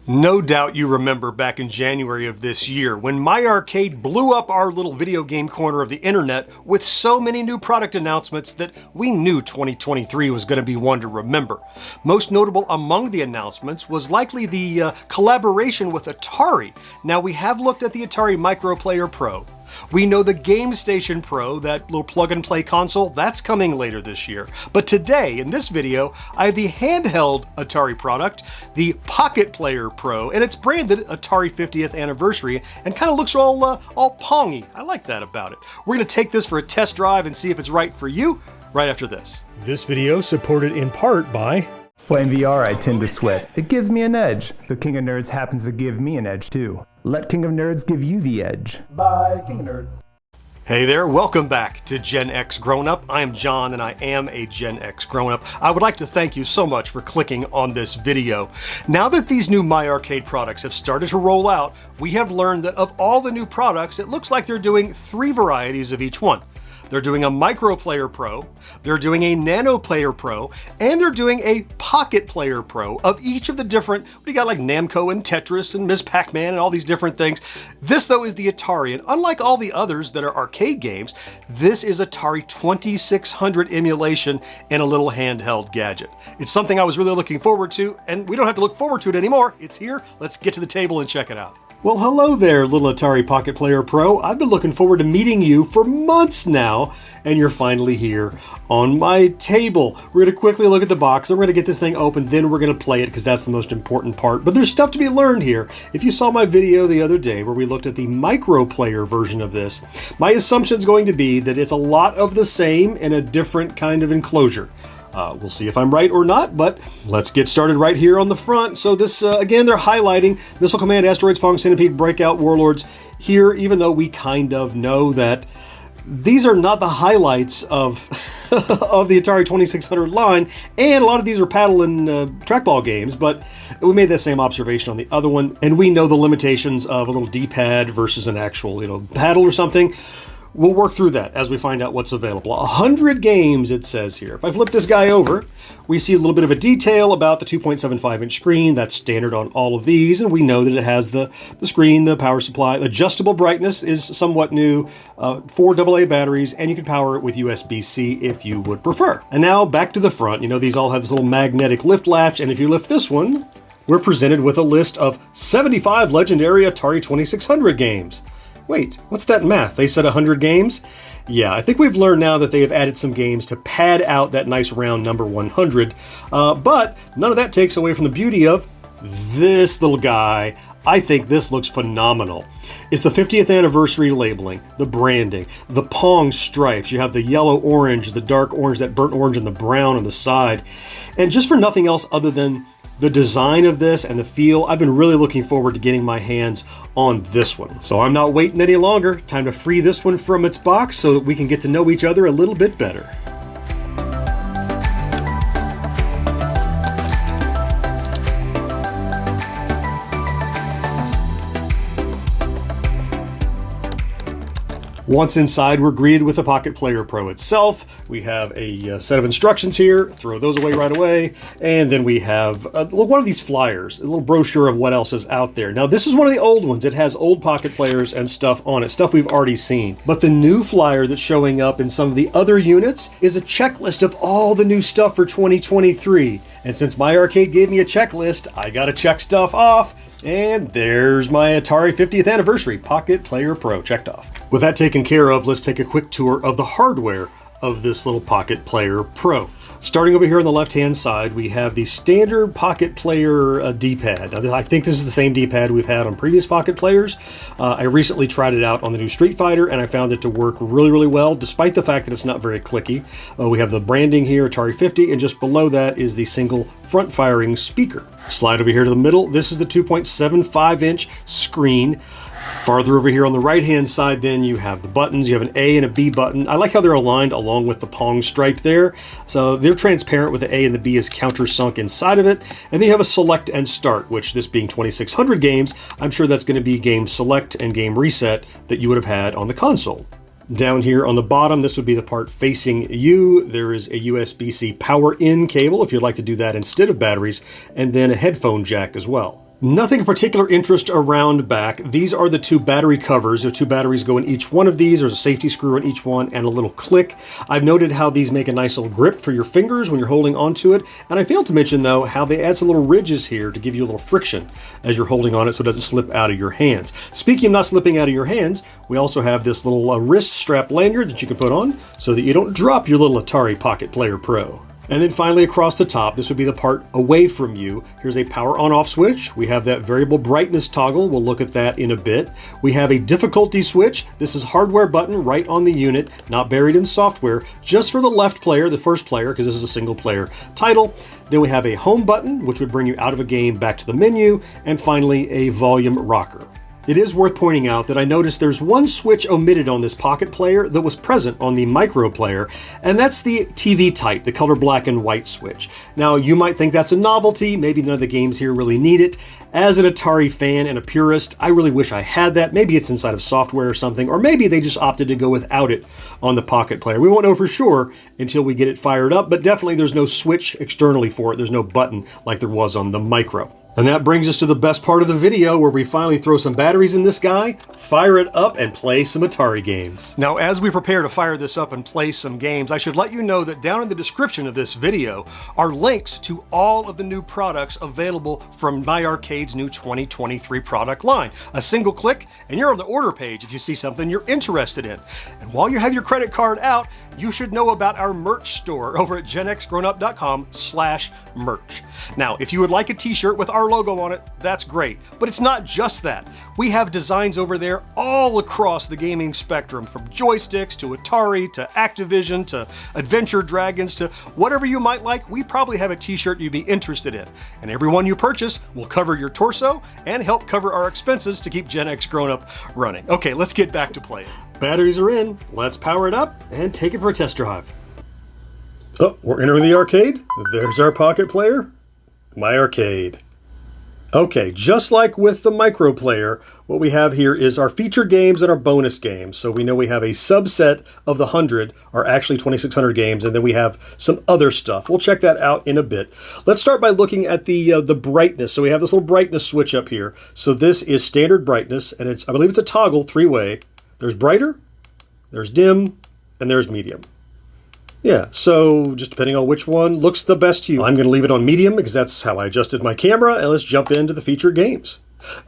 No doubt you remember back in January of this year when My Arcade blew up our little video game corner of the internet with so many new product announcements that we knew 2023 was going to be one to remember. Most notable among the announcements was likely the collaboration with Atari. Now, we have looked at the Atari Microplayer Pro. We know the GameStation Pro, that little plug-and-play console, that's coming later this year. But today, in this video, I have the handheld Atari product, the Pocket Player Pro, and it's branded Atari 50th Anniversary and kind of looks all Pongy. I like that about it. We're going to take this for a test drive and see if it's right for you right after this. This video supported in part by... Playing VR, I tend to sweat. It gives me an edge, so King of Nerds happens to give me an edge too. Let King of Nerds give you the edge. Bye, King of Nerds. Hey there, welcome back to GenXGrownUp. I am John and I am a GenXGrownUp. I would like to thank you so much for clicking on this video. Now that these new My Arcade products have started to roll out, we have learned that of all the new products, it looks like they're doing 3 varieties of each one. They're doing a Microplayer Pro, they're doing a Nano Player Pro, and they're doing a Pocket Player Pro of each of the different, what do you got, like Namco and Tetris and Ms. Pac-Man and all these different things. This, though, is the Atari, and unlike all the others that are arcade games, this is Atari 2600 emulation in a little handheld gadget. It's something I was really looking forward to, and we don't have to look forward to it anymore. It's here. Let's get to the table and check it out. Well, hello there, little Atari Pocket Player Pro. I've been looking forward to meeting you for months now, and you're finally here on my table. We're going to quickly look at the box, and we're going to get this thing open, then we're going to play it because that's the most important part. But there's stuff to be learned here. If you saw my video the other day where we looked at the Microplayer version of this, my assumption is going to be that it's a lot of the same in a different kind of enclosure. We'll see if I'm right or not, but let's get started right here on the front. So this, again, they're highlighting Missile Command, Asteroids, Pong, Centipede, Breakout, Warlords here, even though we kind of know that these are not the highlights of, of the Atari 2600 line, and a lot of these are paddle and trackball games, but we made that same observation on the other one, and we know the limitations of a little D-pad versus an actual, paddle or something. We'll work through that as we find out what's available. 100 games, it says here. If I flip this guy over, we see a little bit of a detail about the 2.75-inch screen. That's standard on all of these, and we know that it has the screen, the power supply. Adjustable brightness is somewhat new, 4 AA batteries, and you can power it with USB-C if you would prefer. And now back to the front. These all have this little magnetic lift latch, and if you lift this one, we're presented with a list of 75 legendary Atari 2600 games. Wait, what's that math? They said 100 games? Yeah, I think we've learned now that they have added some games to pad out that nice round number 100, but none of that takes away from the beauty of this little guy. I think this looks phenomenal. It's the 50th anniversary labeling, the branding, the Pong stripes. You have the yellow orange, the dark orange, that burnt orange, and the brown on the side. And just for nothing else other than the design of this and the feel, I've been really looking forward to getting my hands on this one. So I'm not waiting any longer. Time to free this one from its box so that we can get to know each other a little bit better. Once inside, we're greeted with the Pocket Player Pro itself. We have a set of instructions here, throw those away right away, and then we have one of these flyers, a little brochure of what else is out there. Now, this is one of the old ones. It has old Pocket Players and stuff on it, stuff we've already seen. But the new flyer that's showing up in some of the other units is a checklist of all the new stuff for 2023. And since My Arcade gave me a checklist, I gotta check stuff off. And there's my Atari 50th Anniversary Pocket Player Pro checked off. With that taken care of, let's take a quick tour of the hardware of this little Pocket Player Pro. Starting over here on the left-hand side, we have the standard Pocket Player D-pad. Now, I think this is the same D-pad we've had on previous Pocket Players. I recently tried it out on the new Street Fighter, and I found it to work really, really well, despite the fact that it's not very clicky. We have the branding here, Atari 50, and just below that is the single front-firing speaker. Slide over here to the middle. This is the 2.75-inch screen. Farther over here on the right-hand side, then you have the buttons. You have an A and a B button. I like how they're aligned along with the Pong stripe there. So they're transparent with the A and the B is countersunk inside of it. And then you have a select and start, which this being 2600 games, I'm sure that's going to be game select and game reset that you would have had on the console. Down here on the bottom, this would be the part facing you. There is a USB-C power in cable if you'd like to do that instead of batteries, and then a headphone jack as well. Nothing of particular interest around back. These are the two battery covers. There are two batteries go in each one of these. There's a safety screw in each one and a little click. I've noted how these make a nice little grip for your fingers when you're holding onto it. And I failed to mention, though, how they add some little ridges here to give you a little friction as you're holding on it so it doesn't slip out of your hands. Speaking of not slipping out of your hands, we also have this little wrist strap lanyard that you can put on so that you don't drop your little Atari Pocket Player Pro. And then finally across the top, this would be the part away from you. Here's a power on-off switch. We have that variable brightness toggle. We'll look at that in a bit. We have a difficulty switch. This is hardware button right on the unit, not buried in software, just for the left player, the first player, because this is a single player title. Then we have a home button, which would bring you out of a game back to the menu. And finally, a volume rocker. It is worth pointing out that I noticed there's one switch omitted on this Pocket Player that was present on the Micro Player, and that's the TV type, the color black and white switch. Now, you might think that's a novelty, maybe none of the games here really need it. As an Atari fan and a purist, I really wish I had that. Maybe it's inside of software or something, or maybe they just opted to go without it on the Pocket Player. We won't know for sure until we get it fired up, but definitely there's no switch externally for it. There's no button like there was on the Micro. And that brings us to the best part of the video, where we finally throw some batteries in this guy, fire it up, and play some Atari games. Now, as we prepare to fire this up and play some games, I should let you know that down in the description of this video are links to all of the new products available from MyArcade's new 2023 product line. A single click, and you're on the order page if you see something you're interested in. And while you have your credit card out, you should know about our merch store over at GenXGrownUp.com/merch. Now, if you would like a t-shirt with our logo on it, that's great. But it's not just that. We have designs over there all across the gaming spectrum, from joysticks to Atari to Activision to Adventure Dragons to whatever you might like. We probably have a t-shirt you'd be interested in. And every one you purchase will cover your torso and help cover our expenses to keep Gen X Grown Up running. Okay, let's get back to playing. Batteries are in. Let's power it up and take it for a test drive. Oh, we're entering the arcade. There's our Pocket Player. My arcade. Okay, just like with the Micro Player, what we have here is our featured games and our bonus games. So we know we have a subset of the 100 are actually 2,600 games, and then we have some other stuff. We'll check that out in a bit. Let's start by looking at the brightness. So we have this little brightness switch up here. So this is standard brightness, and I believe it's a toggle three-way. There's brighter, there's dim, and there's medium. Yeah, so just depending on which one looks the best to you. I'm going to leave it on medium because that's how I adjusted my camera, and let's jump into the featured games.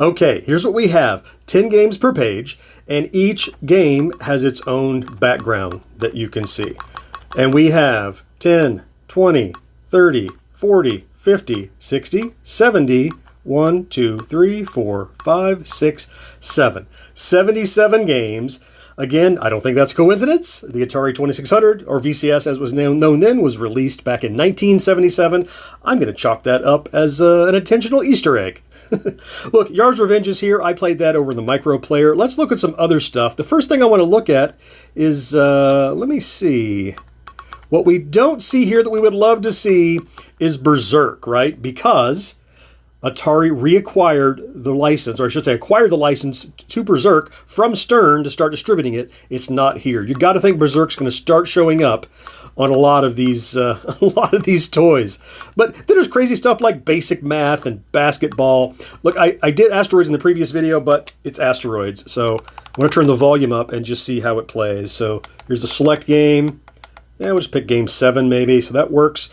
Okay, here's what we have. 10 games per page, and each game has its own background that you can see. And we have 10, 20, 30, 40, 50, 60, 70, 1, 2, 3, 4, 5, 6, 7. 77 games. Again, I don't think that's coincidence. The Atari 2600, or VCS as was known then, was released back in 1977. I'm going to chalk that up as an intentional Easter egg. Look, Yar's Revenge is here. I played that over in the Micro Player. Let's look at some other stuff. The first thing I want to look at is, let me see. What we don't see here that we would love to see is Berserk, right? Because Atari reacquired the license, or I should say acquired the license to Berserk from Stern to start distributing it. It's not here. You got to think Berserk's going to start showing up on a lot of these toys. But then there's crazy stuff like basic math and basketball. Look, I did Asteroids in the previous video, but it's Asteroids. So I'm going to turn the volume up and just see how it plays. So here's the select game. Yeah, we'll just pick game 7 maybe, so that works.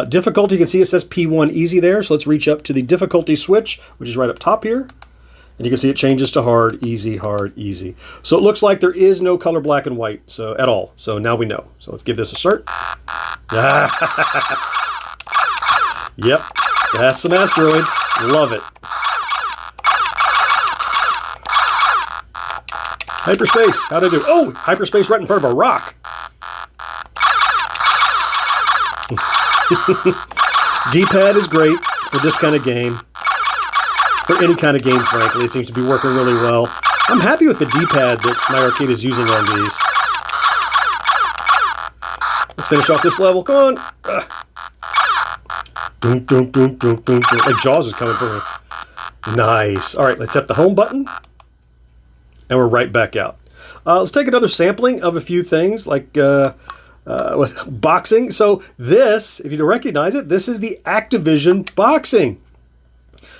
Difficulty, you can see it says P1 easy there, so let's reach up to the difficulty switch, which is right up top here. And you can see it changes to hard, easy, hard, easy. So it looks like there is no color black and white at all. So now we know. So let's give this a start. Yep, that's some Asteroids. Love it. Hyperspace, how'd I do? Oh, hyperspace right in front of a rock. D-pad is great for this kind of game. For any kind of game, frankly. It seems to be working really well. I'm happy with the D-pad that MyArcade is using on these. Let's finish off this level. Come on. Doom, doom, doom, doom, doom, doom. Like Jaws is coming for me. Nice. All right, let's hit the home button. And we're right back out. Let's take another sampling of a few things like boxing. So this, if you don't recognize it, this is the Activision boxing.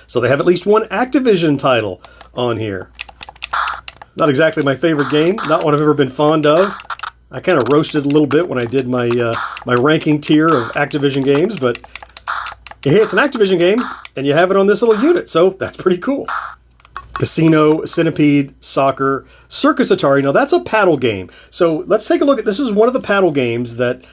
So they have at least one Activision title on here. Not exactly my favorite game, not one I've ever been fond of. I kind of roasted a little bit when I did my my ranking tier of Activision games, but hey, it's an Activision game, and you have it on this little unit, so that's pretty cool. Casino, Centipede, Soccer, Circus Atari. Now that's a paddle game. So let's take a look at, this is one of the paddle games that,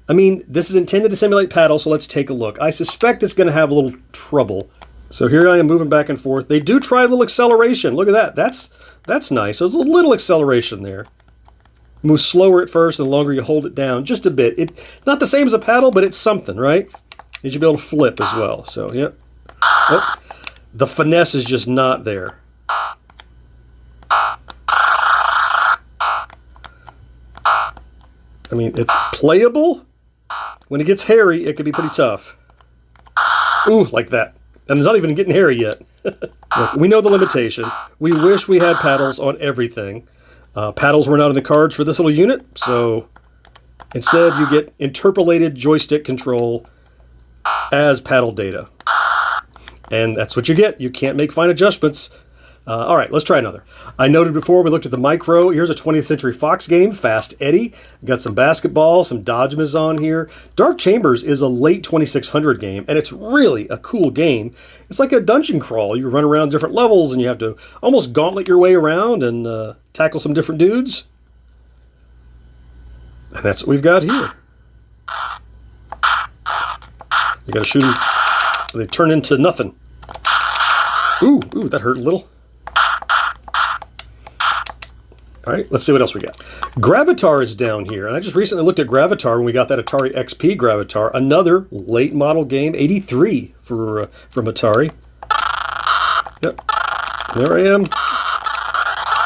I mean, this is intended to simulate paddle, so let's take a look. I suspect it's going to have a little trouble. So here I am moving back and forth. They do try a little acceleration. Look at that. That's nice. So there's a little acceleration there. Move slower at first, and the longer you hold it down, just a bit. Not the same as a paddle, but it's something, right? You should be able to flip as well. So, yep. Oh, the finesse is just not there. I mean, it's playable. When it gets hairy, it can be pretty tough. Ooh, like that. And it's not even getting hairy yet. Look, we know the limitation. We wish we had paddles on everything. Paddles were not in the cards for this little unit, so instead you get interpolated joystick control as paddle data. And that's what you get. You can't make fine adjustments. All right, let's try another. I noted before we looked at the micro. Here's a 20th Century Fox game, Fast Eddie. Got some basketball, some Dodgemas on here. Dark Chambers is a late 2600 game, and it's really a cool game. It's like a dungeon crawl. You run around different levels, and you have to almost gauntlet your way around and tackle some different dudes. And that's what we've got here. You gotta shoot them. They turn into nothing. Ooh, that hurt a little. All right, let's see what else we got. Gravitar is down here, and I just recently looked at Gravitar when we got that Atari XP Gravitar, another late model game, 83 from Atari. Yep, there I am.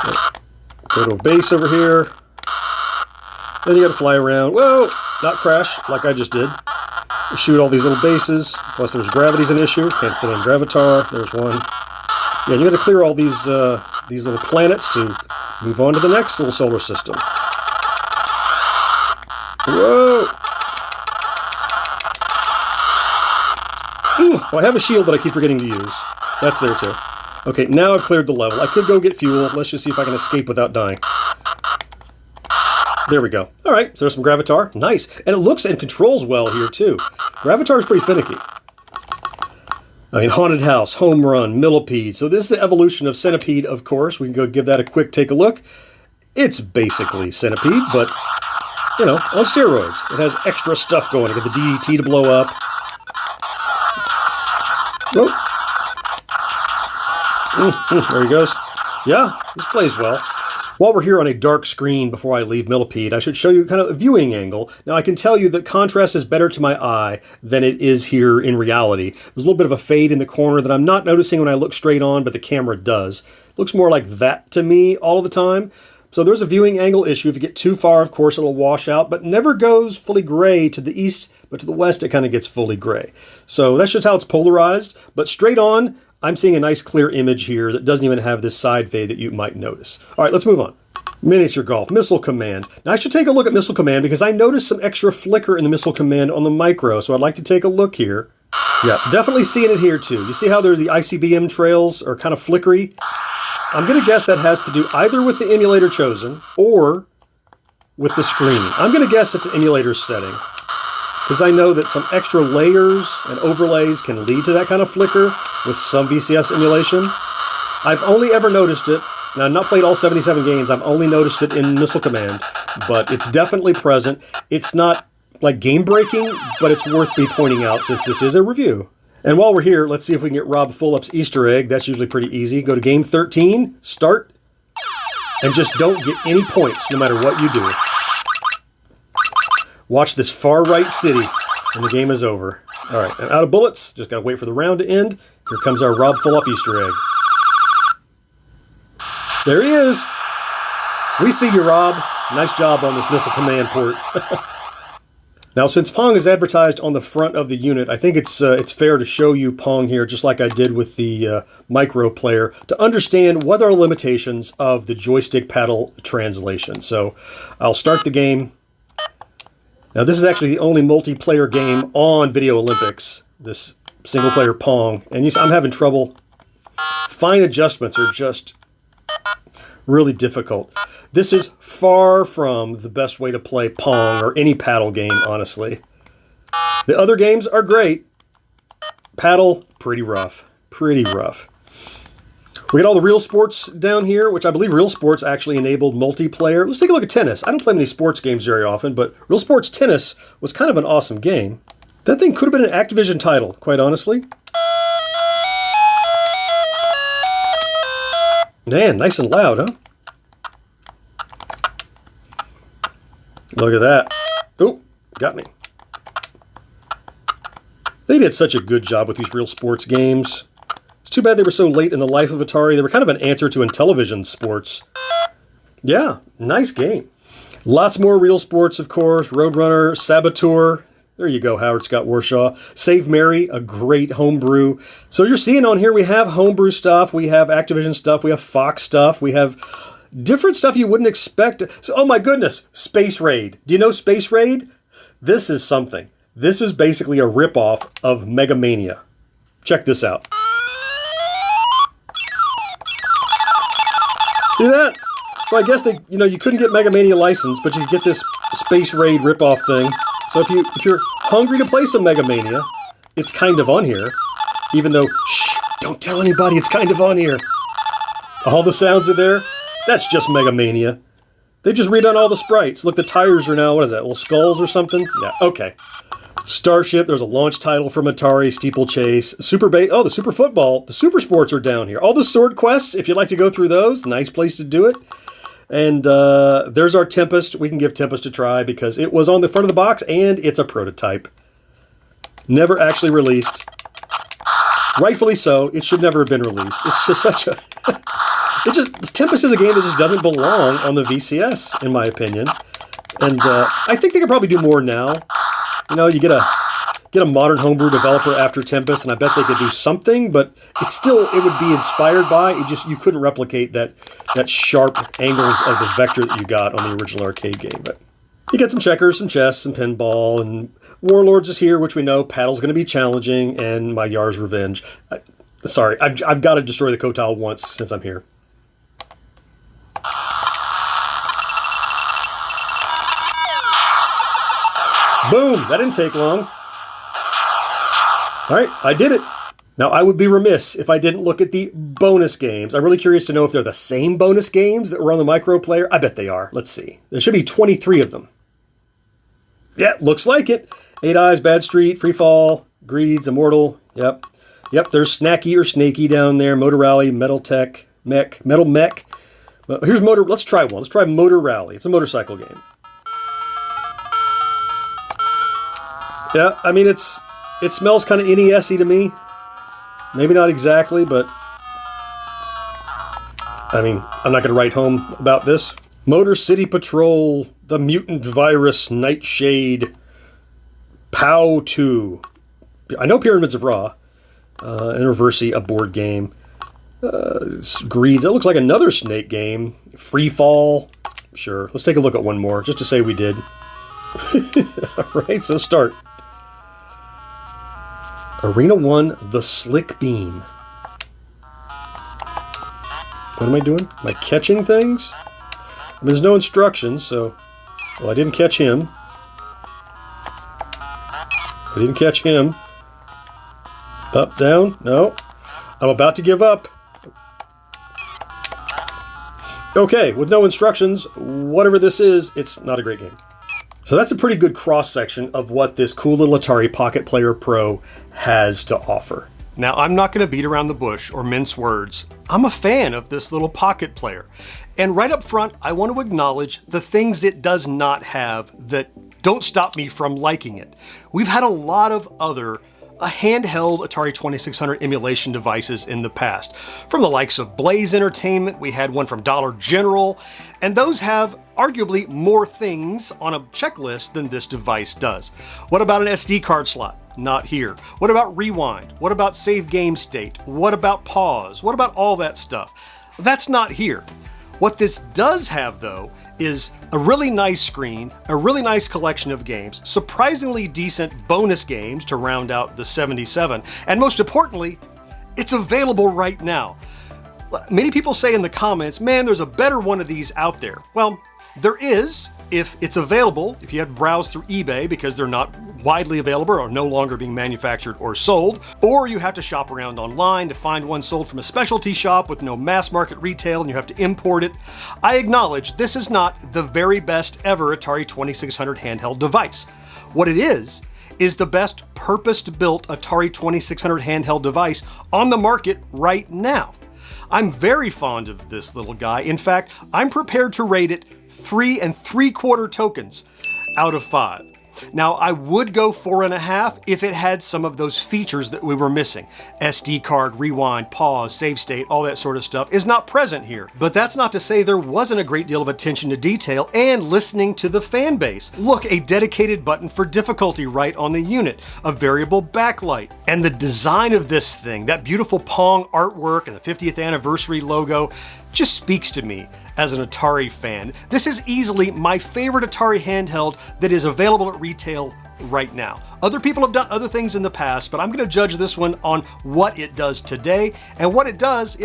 Yep. Go to a base over here. Then you got to fly around. Whoa, not crash like I just did. Shoot all these little bases. Plus, there's gravity's an issue. Can't sit on Gravitar. There's one. Yeah, you got to clear all these little planets to move on to the next little solar system. Whoa! Ooh, well, I have a shield that I keep forgetting to use. That's there too. Okay, now I've cleared the level. I could go get fuel. Let's just see if I can escape without dying. There we go. All right, so there's some Gravitar. Nice. And it looks and controls well here too. Gravitar is pretty finicky. I mean, Haunted House, Home Run, Millipede. So this is the evolution of Centipede, of course. We can go give that a quick take a look. It's basically Centipede, but, you know, on steroids. It has extra stuff going. You get the DDT to blow up. Whoa. There he goes. Yeah, this plays well. While we're here on a dark screen before I leave Millipede, I should show you kind of a viewing angle. Now I can tell you that contrast is better to my eye than it is here in reality. There's a little bit of a fade in the corner that I'm not noticing when I look straight on, but the camera does. It looks more like that to me all of the time. So there's a viewing angle issue. If you get too far, of course, it'll wash out, but never goes fully gray to the east, but to the west it kind of gets fully gray. So that's just how it's polarized, but straight on, I'm seeing a nice clear image here that doesn't even have this side fade that you might notice. All right, let's move on. Miniature Golf, Missile Command. Now I should take a look at Missile Command because I noticed some extra flicker in the Missile Command on the micro, so I'd like to take a look here. Yeah, definitely seeing it here too. You see how the ICBM trails are kind of flickery? I'm going to guess that has to do either with the emulator chosen or with the screen. I'm going to guess it's an emulator setting, because I know that some extra layers and overlays can lead to that kind of flicker with some VCS emulation. I've only ever noticed it, and I've not played all 77 games, I've only noticed it in Missile Command, but it's definitely present. It's not like game-breaking, but it's worth me pointing out since this is a review. And while we're here, let's see if we can get Rob Fullup's Easter egg. That's usually pretty easy. Go to game 13, start, and just don't get any points no matter what you do. Watch this far right city, and the game is over. All right, and out of bullets, just gotta wait for the round to end. Here comes our Rob Fullup Easter egg. There he is. We see you, Rob. Nice job on this Missile Command port. Now, since Pong is advertised on the front of the unit, I think it's fair to show you Pong here, just like I did with the micro player, to understand what are the limitations of the joystick paddle translation. So I'll start the game. Now, this is actually the only multiplayer game on Video Olympics, this single player Pong, and I'm having trouble. Fine adjustments are just really difficult. This is far from the best way to play Pong or any paddle game, honestly. The other games are great. Paddle, pretty rough. Pretty rough. We got all the Real Sports down here, which I believe Real Sports actually enabled multiplayer. Let's take a look at tennis. I don't play many sports games very often, but Real Sports Tennis was kind of an awesome game. That thing could have been an Activision title, quite honestly. Man, nice and loud, huh? Look at that. Oh, got me. They did such a good job with these Real Sports games. It's too bad they were so late in the life of Atari. They were kind of an answer to Intellivision Sports. Yeah, nice game. Lots more Real Sports, of course. Roadrunner, Saboteur. There you go, Howard Scott Warshaw. Save Mary, a great homebrew. So you're seeing on here we have homebrew stuff, we have Activision stuff, we have Fox stuff, we have different stuff you wouldn't expect. So, oh my goodness, Space Raid. Do you know Space Raid? This is something. This is basically a ripoff of Mega Mania. Check this out. See that? So I guess you couldn't get Mega Mania licensed, but you could get this Space Raid ripoff thing. So if you're hungry to play some Mega Mania, it's kind of on here. Even though, shh, don't tell anybody, it's kind of on here. All the sounds are there. That's just Mega Mania. They just redone all the sprites. Look, the tires are now, what is that, little skulls or something? Yeah, okay. Starship, there's a launch title from Atari, Steeplechase, the Super Football, the Super Sports are down here. All the Sword Quests, if you'd like to go through those, nice place to do it. And there's our Tempest. We can give Tempest a try because it was on the front of the box and it's a prototype. Never actually released. Rightfully so. It should never have been released. It's just such a... Tempest is a game that just doesn't belong on the VCS, in my opinion. And I think they could probably do more now. You know, you get a modern homebrew developer after Tempest, and I bet they could do something, but it would be inspired by, you couldn't replicate that sharp angles of the vector that you got on the original arcade game. But you get some checkers, some chess, some pinball, and Warlords is here, which we know Paddle's going to be challenging, and my Yar's Revenge. I've got to destroy the Kotile once since I'm here. Boom! That didn't take long. All right, I did it. Now, I would be remiss if I didn't look at the bonus games. I'm really curious to know if they're the same bonus games that were on the micro player. I bet they are. Let's see. There should be 23 of them. Yeah, looks like it. 8 Eyes, Bad Street, Free Fall, Greed's, Immortal. Yep, there's Snacky or Snaky down there. Motor Rally, Metal Mech. Here's Motor. Let's try one. Let's try Motor Rally. It's a motorcycle game. Yeah, I mean, it smells kind of NES-y to me. Maybe not exactly, but... I mean, I'm not going to write home about this. Motor City Patrol, The Mutant Virus, Nightshade, POW 2. I know Pyramids of Ra. And Reversi, a board game. Greed, that looks like another Snake game. Free Fall. Sure, let's take a look at one more, just to say we did. Alright, so start. Arena 1, The Slick Beam. What am I doing? Am I catching things? I mean, there's no instructions, so... Well, I didn't catch him. Up, down? No. I'm about to give up. Okay, with no instructions, whatever this is, it's not a great game. So that's a pretty good cross-section of what this cool little Atari Pocket Player Pro has to offer. Now, I'm not going to beat around the bush or mince words. I'm a fan of this little pocket player. And right up front, I want to acknowledge the things it does not have that don't stop me from liking it. We've had a lot of other handheld Atari 2600 emulation devices in the past. From the likes of Blaze Entertainment, we had one from Dollar General, and those have arguably more things on a checklist than this device does. What about an SD card slot? Not here. What about rewind? What about save game state? What about pause? What about all that stuff? That's not here. What this does have, though, is a really nice screen, a really nice collection of games, surprisingly decent bonus games to round out the 77, and most importantly, it's available right now. Many people say in the comments, man, there's a better one of these out there. Well, there is, if it's available, if you have to browse through eBay because they're not widely available or no longer being manufactured or sold, or you have to shop around online to find one sold from a specialty shop with no mass market retail and you have to import it. I acknowledge this is not the very best ever Atari 2600 handheld device. What it is the best purpose-built Atari 2600 handheld device on the market right now. I'm very fond of this little guy. In fact, I'm prepared to rate it 3 3/4 tokens out of 5. Now, I would go 4.5 if it had some of those features that we were missing. SD card, rewind, pause, save state, all that sort of stuff is not present here. But that's not to say there wasn't a great deal of attention to detail and listening to the fan base. Look, a dedicated button for difficulty right on the unit, a variable backlight, and the design of this thing, that beautiful Pong artwork and the 50th anniversary logo, just speaks to me as an Atari fan. This is easily my favorite Atari handheld that is available at retail right now. Other people have done other things in the past, but I'm going to judge this one on what it does today, and what it does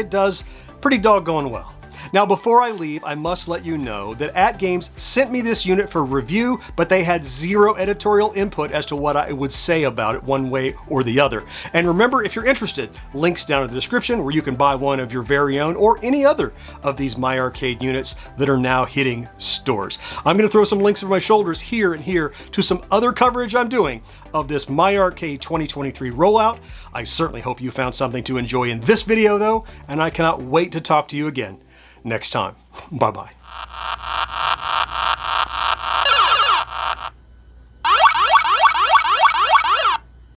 pretty doggone well. Now, before I leave, I must let you know that AtGames sent me this unit for review, but they had zero editorial input as to what I would say about it one way or the other. And remember, if you're interested, links down in the description where you can buy one of your very own or any other of these MyArcade units that are now hitting stores. I'm going to throw some links over my shoulders here and here to some other coverage I'm doing of this MyArcade 2023 rollout. I certainly hope you found something to enjoy in this video, though, and I cannot wait to talk to you again next time. Bye-bye.